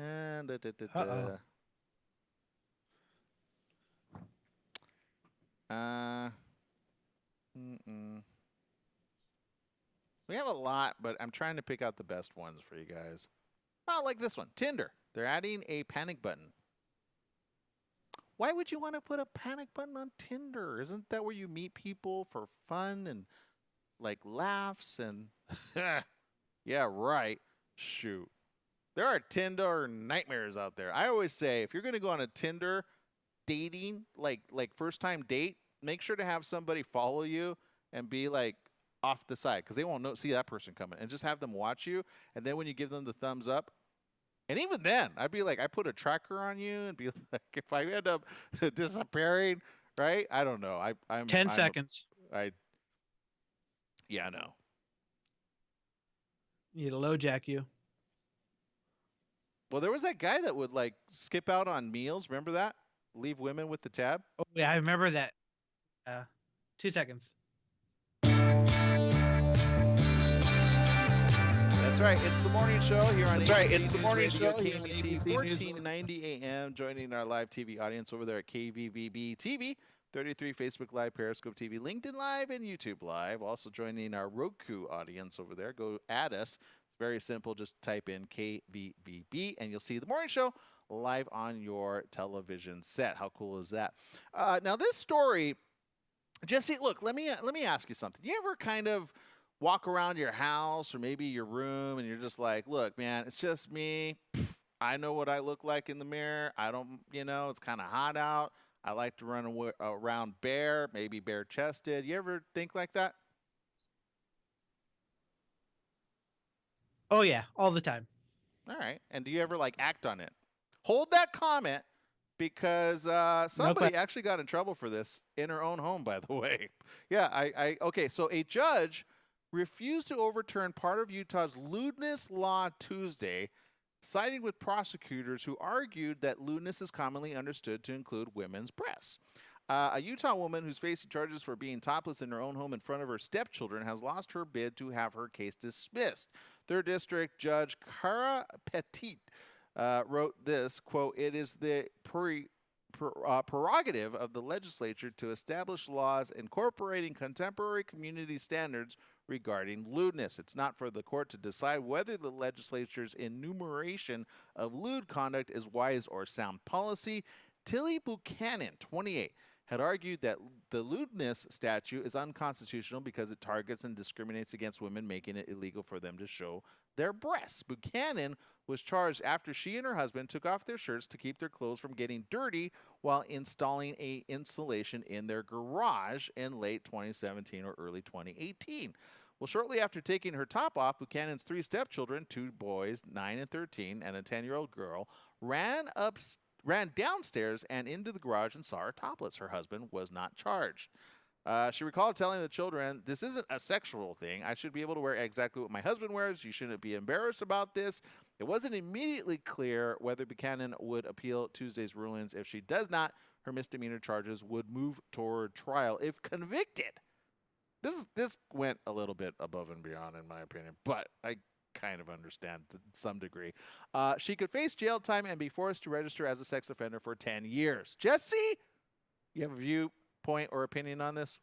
And we have a lot, but I'm trying to pick out the best ones for you guys. Oh, like this one, Tinder. They're adding a panic button. Why would you want to put a panic button on Tinder? Isn't that where you meet people for fun and like laughs and yeah, right. Shoot. There are Tinder nightmares out there. I always say if you're going to go on a Tinder dating, like first time date, make sure to have somebody follow you and be like off the side because they won't see that person coming, and just have them watch you. And then when you give them the thumbs up, and even then, I'd be like, I put a tracker on you and be like, if I end up disappearing, right? I don't know. I'm 10 seconds. Yeah, I know. You low jack you. Well, there was that guy that would like skip out on meals. Remember that? Leave women with the tab. Oh yeah, I remember that. 2 seconds. That's right. It's the morning show here on That's ABC right. It's the News morning Radio, show here on KBT, ABC News. 1490 AM. Joining our live TV audience over there at KVVB TV, 33 Facebook Live, Periscope TV, LinkedIn Live, and YouTube Live. Also joining our Roku audience over there. Go add us. It's very simple. Just type in KVVB, and you'll see the morning show live on your television set. How cool is that? Now this story, Jesse. Look, let me ask you something. You ever kind of walk around your house or maybe your room and you're just like, look, man, it's just me. I know what I look like in the mirror. I don't, you know, it's kind of hot out. I like to run around bare, maybe bare chested. You ever think like that? Oh yeah, all the time. All right. And do you ever like act on it? Hold that comment because somebody actually got in trouble for this in her own home, by the way. Yeah, okay, so a judge refused to overturn part of Utah's lewdness law Tuesday, siding with prosecutors who argued that lewdness is commonly understood to include women's breasts. A Utah woman who's facing charges for being topless in her own home in front of her stepchildren has lost her bid to have her case dismissed. Third District Judge Cara Petit wrote this, quote, "It is the prerogative of the legislature to establish laws incorporating contemporary community standards regarding lewdness. It's not for the court to decide whether the legislature's enumeration of lewd conduct is wise or sound policy." Tilly Buchanan, 28, had argued that the lewdness statute is unconstitutional because it targets and discriminates against women, making it illegal for them to show their breasts. Buchanan was charged after she and her husband took off their shirts to keep their clothes from getting dirty while installing an installation in their garage in late 2017 or early 2018. Well, shortly after taking her top off, Buchanan's three stepchildren, 2 boys, 9 and 13, and a 10-year-old girl, ran downstairs and into the garage and saw her topless. Her husband was not charged. She recalled telling the children, "This isn't a sexual thing. I should be able to wear exactly what my husband wears. You shouldn't be embarrassed about this." It wasn't immediately clear whether Buchanan would appeal Tuesday's rulings. If she does not, her misdemeanor charges would move toward trial if convicted. This went a little bit above and beyond, in my opinion, but I kind of understand to some degree. She could face jail time and be forced to register as a sex offender for 10 years. Jesse, you have a viewpoint or opinion on this?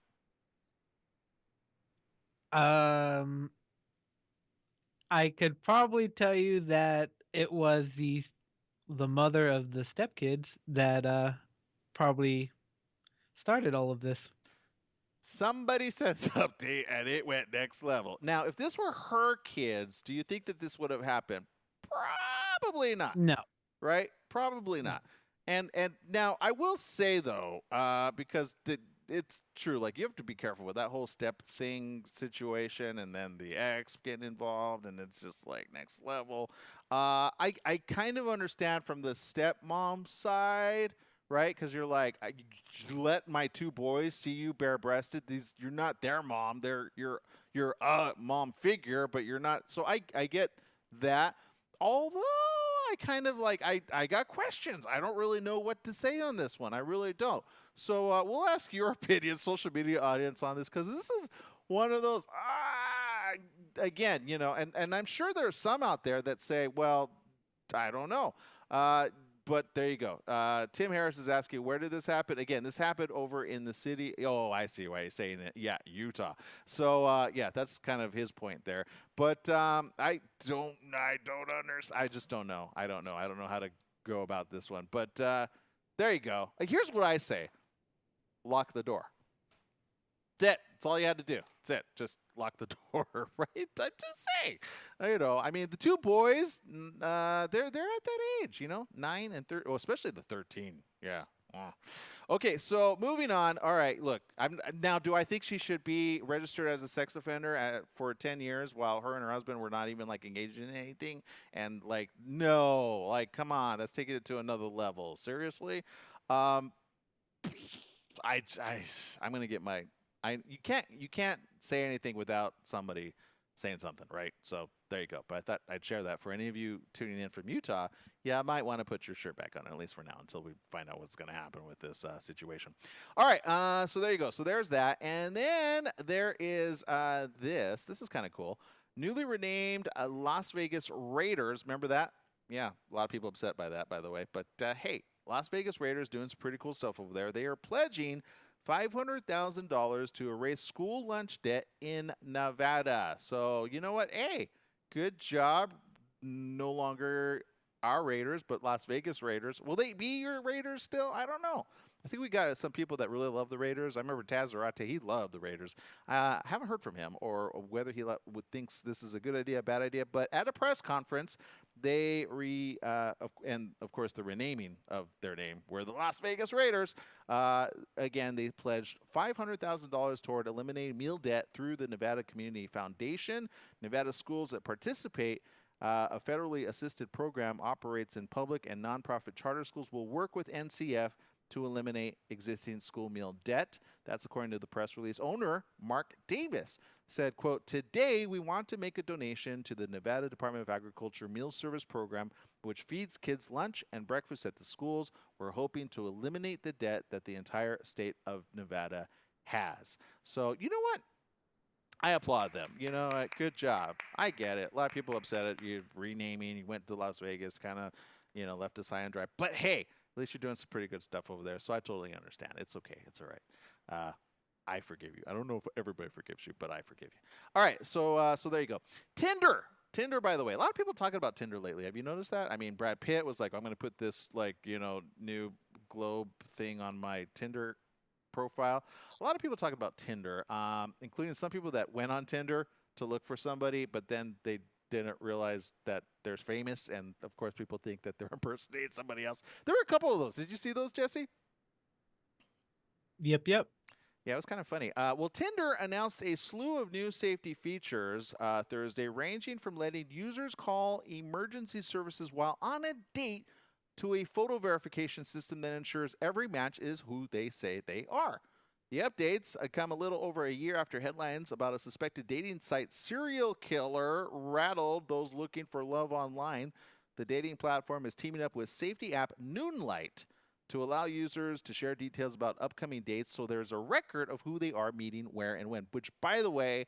I could probably tell you that it was the mother of the stepkids that probably started all of this. Somebody said something and it went next level. Now, if this were her kids, do you think that this would have happened? Probably not. No. Right? Probably not. And now I will say though, because it's true, like you have to be careful with that whole step thing situation, and then the ex getting involved, and it's just like next level. I kind of understand from the stepmom side, right? Because you're like, you let my two boys see you bare-breasted. You're not their mom. You're a mom figure, but you're not. So I get that. Although I kind of like, I got questions. I don't really know what to say on this one. I really don't. So we'll ask your opinion, social media audience, on this, because this is one of those, again, you know, and I'm sure there's some out there that say, well, I don't know. But there you go. Tim Harris is asking, where did this happen? Again, this happened over in the city. Oh, I see why he's saying it. Yeah, Utah. So, yeah, that's kind of his point there. But I don't understand. I just don't know. I don't know. I don't know how to go about this one. But there you go. Here's what I say. Lock the door. That's it. That's all you had to do. That's it. Just lock the door, right? I'm just saying. You know, I mean, the two boys, they're at that age, you know, 9 and 13, well, especially the 13. Yeah. Okay, so moving on. All right, look, now, do I think she should be registered as a sex offender for 10 years while her and her husband were not even, like, engaged in anything? And, like, no. Like, come on. That's taking it to another level. Seriously? I'm going to get my... You can't say anything without somebody saying something, right? So there you go. But I thought I'd share that for any of you tuning in from Utah. Yeah, I might want to put your shirt back on, at least for now, until we find out what's going to happen with this situation. All right, so there you go. So there's that. And then there is this. This is kind of cool. Newly renamed Las Vegas Raiders. Remember that? Yeah, a lot of people upset by that, by the way. But hey, Las Vegas Raiders doing some pretty cool stuff over there. They are pledging $500,000 to erase school lunch debt in Nevada. So, you know what? Hey, good job. No longer our Raiders, but Las Vegas Raiders. Will they be your Raiders still? I don't know. I think we got some people that really love the Raiders. I remember Taz Zarate, he loved the Raiders. I haven't heard from him or whether he thinks this is a good idea, a bad idea. But at a press conference, they and of course the renaming of their name were the Las Vegas Raiders. Again, they pledged $500,000 toward eliminating meal debt through the Nevada Community Foundation. Nevada schools that participate, a federally assisted program, operates in public and nonprofit charter schools, will work with NCF to eliminate existing school meal debt. That's according to the press release. Owner Mark Davis said, quote, "Today we want to make a donation to the Nevada Department of Agriculture Meal Service Program, which feeds kids lunch and breakfast at the schools. We're hoping to eliminate the debt that the entire state of Nevada has." So, you know what? I applaud them. You know, good job. I get it. A lot of people upset at you renaming. You went to Las Vegas, kind of, you know, left us high and dry. But hey, at least you're doing some pretty good stuff over there, so I totally understand. It's okay. It's all right. I forgive you. I don't know if everybody forgives you, but I forgive you. All right, so there you go. Tinder. Tinder, by the way. A lot of people talking about Tinder lately. Have you noticed that? I mean, Brad Pitt was like, I'm going to put this, like, you know, new globe thing on my Tinder profile. A lot of people talking about Tinder, including some people that went on Tinder to look for somebody, but then they didn't realize that they're famous, and of course people think that they're impersonating somebody else. There were a couple of those. Did you see those, Jesse? Yep. Yeah, it was kind of funny. Well, Tinder announced a slew of new safety features Thursday, ranging from letting users call emergency services while on a date to a photo verification system that ensures every match is who they say they are. The updates come a little over a year after headlines about a suspected dating site serial killer rattled those looking for love online. The dating platform is teaming up with safety app Noonlight to allow users to share details about upcoming dates so there's a record of who they are meeting, where, and when, which, by the way,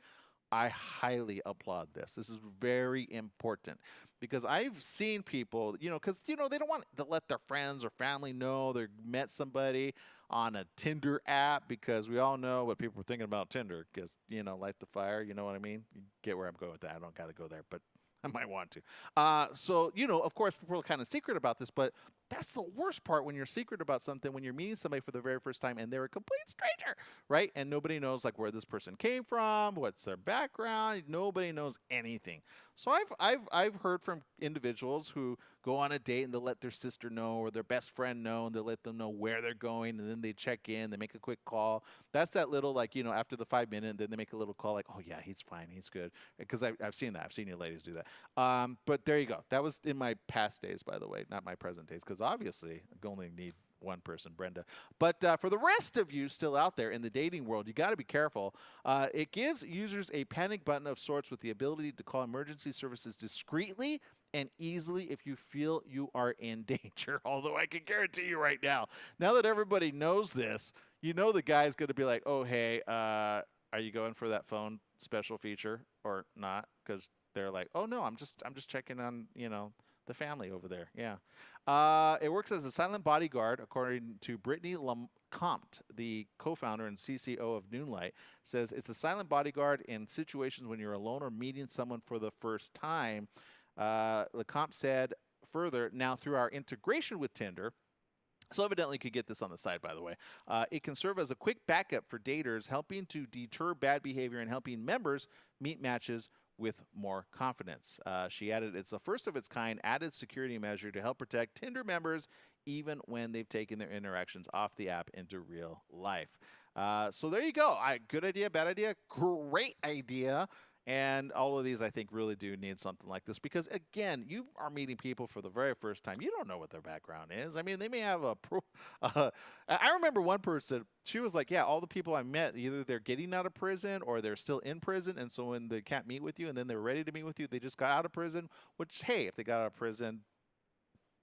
I highly applaud this. This is very important because I've seen people, because, they don't want to let their friends or family know they met somebody on a Tinder app because we all know what people are thinking about Tinder because, light the fire, you know what I mean? You get where I'm going with that. I don't got to go there, but I might want to. So, of course, people are kind of secret about this, but that's the worst part when you're secret about something, when you're meeting somebody for the very first time and they're a complete stranger, right? And nobody knows like where this person came from, what's their background. Nobody knows anything. So I've heard from individuals who go on a date and they'll let their sister know or their best friend know, and they'll let them know where they're going, and then they check in, they make a quick call. That's that little like, after the 5 minutes, then they make a little call like, oh yeah, he's fine, he's good. Because I've seen that. I've seen you ladies do that. But there you go. That was in my past days, by the way, not my present days, because obviously I only need one person, Brenda. But for the rest of you still out there in the dating world, you got to be careful. It gives users a panic button of sorts with the ability to call emergency services discreetly and easily if you feel you are in danger. Although I can guarantee you right now that everybody knows this, the guy's going to be like, oh, hey, are you going for that phone special feature or not? Because they're like, oh, no, I'm just checking on, the family over there. Yeah. It works as a silent bodyguard, according to Brittany Lecomte, the co-founder and CCO of Noonlight, says it's a silent bodyguard in situations when you're alone or meeting someone for the first time. Lecomte said further, now through our integration with Tinder, so evidently you could get this on the side, by the way. It can serve as a quick backup for daters, helping to deter bad behavior and helping members meet matches with more confidence. She added, it's a first of its kind added security measure to help protect Tinder members even when they've taken their interactions off the app into real life. So there you go. Good idea, bad idea, great idea. And all of these, I think, really do need something like this because, again, you are meeting people for the very first time. You don't know what their background is. I mean, they may have I remember one person, she was like, yeah, all the people I met, either they're getting out of prison or they're still in prison. And so when they can't meet with you and then they're ready to meet with you, they just got out of prison, which, hey, if they got out of prison,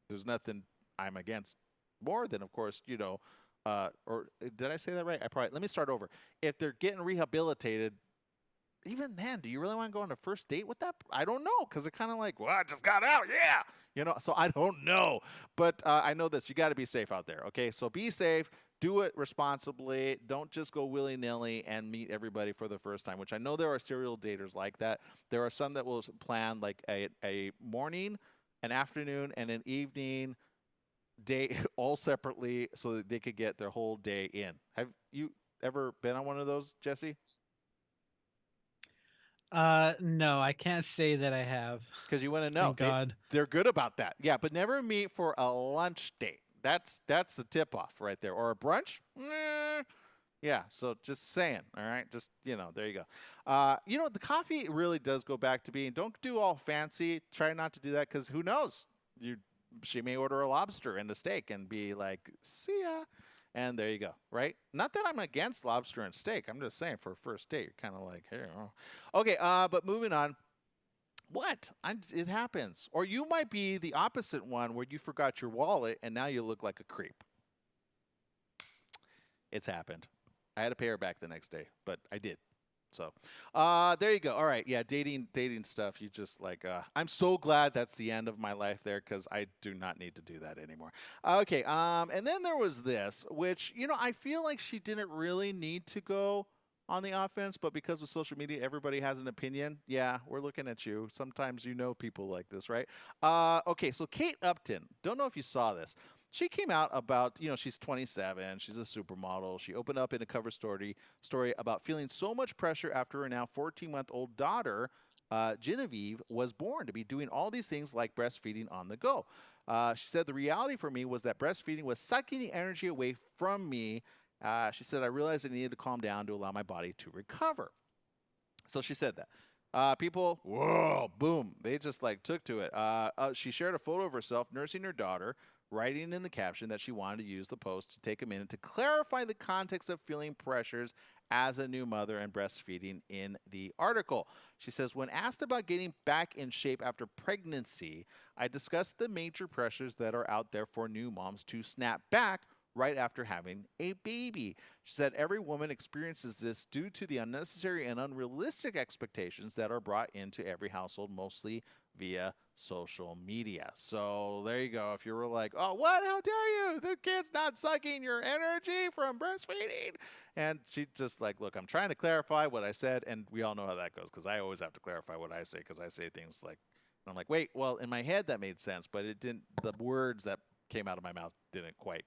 there's nothing I'm against more than, of course, or did I say that right? Let me start over. If they're getting rehabilitated, even then, do you really want to go on a first date with that? I don't know, because it's kind of like, well, I just got out, yeah. So I don't know. But I know this. You got to be safe out there, okay? So be safe. Do it responsibly. Don't just go willy-nilly and meet everybody for the first time, which I know there are serial daters like that. There are some that will plan like a morning, an afternoon, and an evening day all separately so that they could get their whole day in. Have you ever been on one of those, Jesse? No, I can't say that I have. Because you want to know. Thank God. They're good about that. Yeah, but never meet for a lunch date. That's a tip-off right there. Or a brunch? Yeah, so just saying, all right? Just, there you go. The coffee really does go back to being, don't do all fancy. Try not to do that because who knows? She may order a lobster and a steak and be like, see ya. And there you go, right? Not that I'm against lobster and steak. I'm just saying for a first date, you're kind of like, hey, okay, but moving on. What? It happens. Or you might be the opposite one where you forgot your wallet and now you look like a creep. It's happened. I had to pay her back the next day, but I did. So there you go. All right. Yeah, dating stuff. You just like, I'm so glad that's the end of my life there because I do not need to do that anymore. Okay. And then there was this, which, I feel like she didn't really need to go on the offense, but because of social media, everybody has an opinion. Yeah, we're looking at you. Sometimes people like this, right? Okay, so Kate Upton, don't know if you saw this. She came out about, she's 27, she's a supermodel. She opened up in a cover story about feeling so much pressure after her now 14-month-old daughter, Genevieve, was born to be doing all these things like breastfeeding on the go. She said, the reality for me was that breastfeeding was sucking the energy away from me. She said, I realized I needed to calm down to allow my body to recover. So she said that. People, whoa, boom, they just like took to it. She shared a photo of herself nursing her daughter, writing in the caption that she wanted to use the post to take a minute to clarify the context of feeling pressures as a new mother and breastfeeding in the article. She says, when asked about getting back in shape after pregnancy, I discussed the major pressures that are out there for new moms to snap back right after having a baby. She said every woman experiences this due to the unnecessary and unrealistic expectations that are brought into every household, mostly via social media. So there you go. If you were like, oh, what? How dare you? The kid's not sucking your energy from breastfeeding. And she just like, look, I'm trying to clarify what I said. And we all know how that goes because I always have to clarify what I say because I say things like, I'm like, wait, well, in my head that made sense, but it didn't, the words that came out of my mouth didn't quite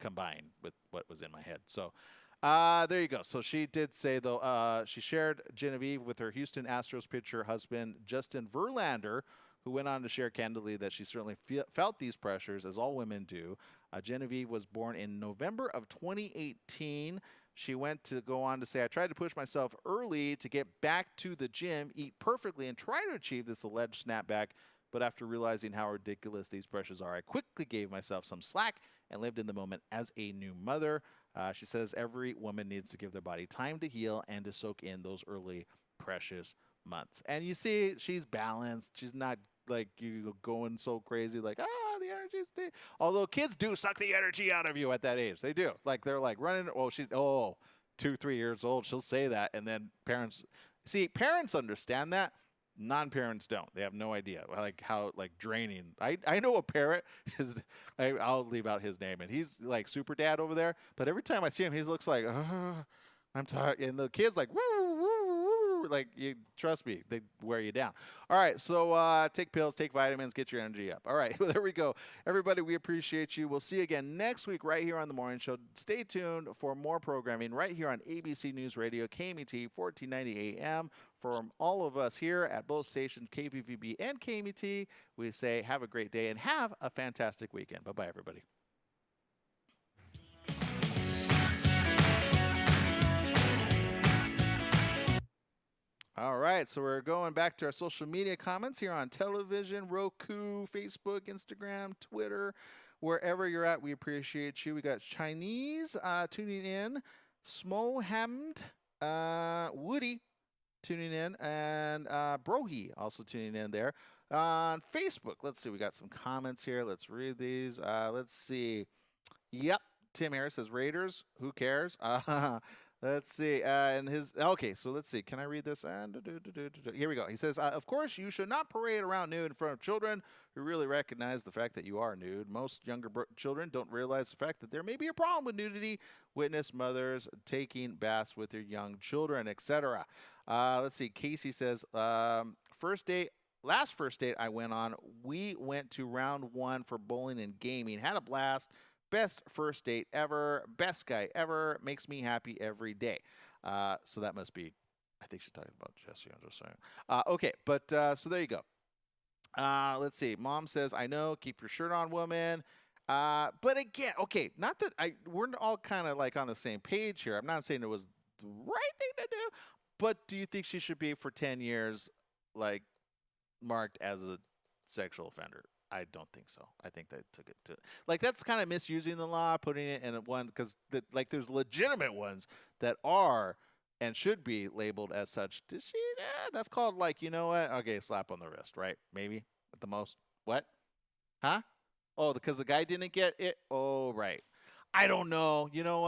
combine with what was in my head. So there you go. So she did say, though, she shared Genevieve with her Houston Astros pitcher husband, Justin Verlander, who went on to share candidly that she certainly felt these pressures, as all women do. Genevieve was born in November of 2018. She went to go on to say, I tried to push myself early to get back to the gym, eat perfectly, and try to achieve this alleged snapback. But after realizing how ridiculous these pressures are, I quickly gave myself some slack and lived in the moment as a new mother. She says every woman needs to give their body time to heal and to soak in those early precious months. And you see, she's balanced. She's not like you going so crazy, like, the energy's deep. Although kids do suck the energy out of you at that age. They do. Like, they're like running. Oh, she's 2-3 years old. She'll say that. And then parents understand that. Non-parents don't. They have no idea like how like draining. I know a parent is. I'll leave out his name, and he's like super dad over there. But every time I see him, he looks like I'm tired, and the kid's like woo woo woo. Like, you trust me, they wear you down. All right, so take pills, take vitamins, get your energy up. All right, well, there we go, everybody. We appreciate you. We'll see you again next week right here on the morning show. Stay tuned for more programming right here on ABC News Radio, KMET 1490 AM. From all of us here at both stations, KVVB and KMET, we say have a great day and have a fantastic weekend. Bye-bye, everybody. All right, so we're going back to our social media comments here on television, Roku, Facebook, Instagram, Twitter, wherever you're at. We appreciate you. We got Chinese tuning in, Smohammed, Woody tuning in, and Brohi also tuning in there. On Facebook, let's see, we got some comments here. Let's read these. Let's see. Yep, Tim Harris says Raiders. Who cares? Let's see. Okay, so let's see. Can I read this? Here we go. He says, of course, you should not parade around nude in front of children who really recognize the fact that you are nude. Most younger children don't realize the fact that there may be a problem with nudity. Witness mothers taking baths with their young children, etc. Let's see. Casey says, last first date I went on, we went to round 1 for bowling and gaming. Had a blast. Best first date ever. Best guy ever. Makes me happy every day. So that must be, I think she's talking about Jesse. I'm just saying. Okay, but so there you go. Let's see. Mom says, I know. Keep your shirt on, woman. But again, okay, not that we're all kind of like on the same page here. I'm not saying it was the right thing to do, but do you think she should be for 10 years, like, marked as a sexual offender? I don't think so. I think they took it to, like, that's kind of misusing the law, putting it in one, because like there's legitimate ones that are and should be labeled as such. Did she? That's called, like, you know what? Okay, slap on the wrist, right? Maybe at the most. What? Huh? Oh, because the guy didn't get it. Oh, right. I don't know. You know what?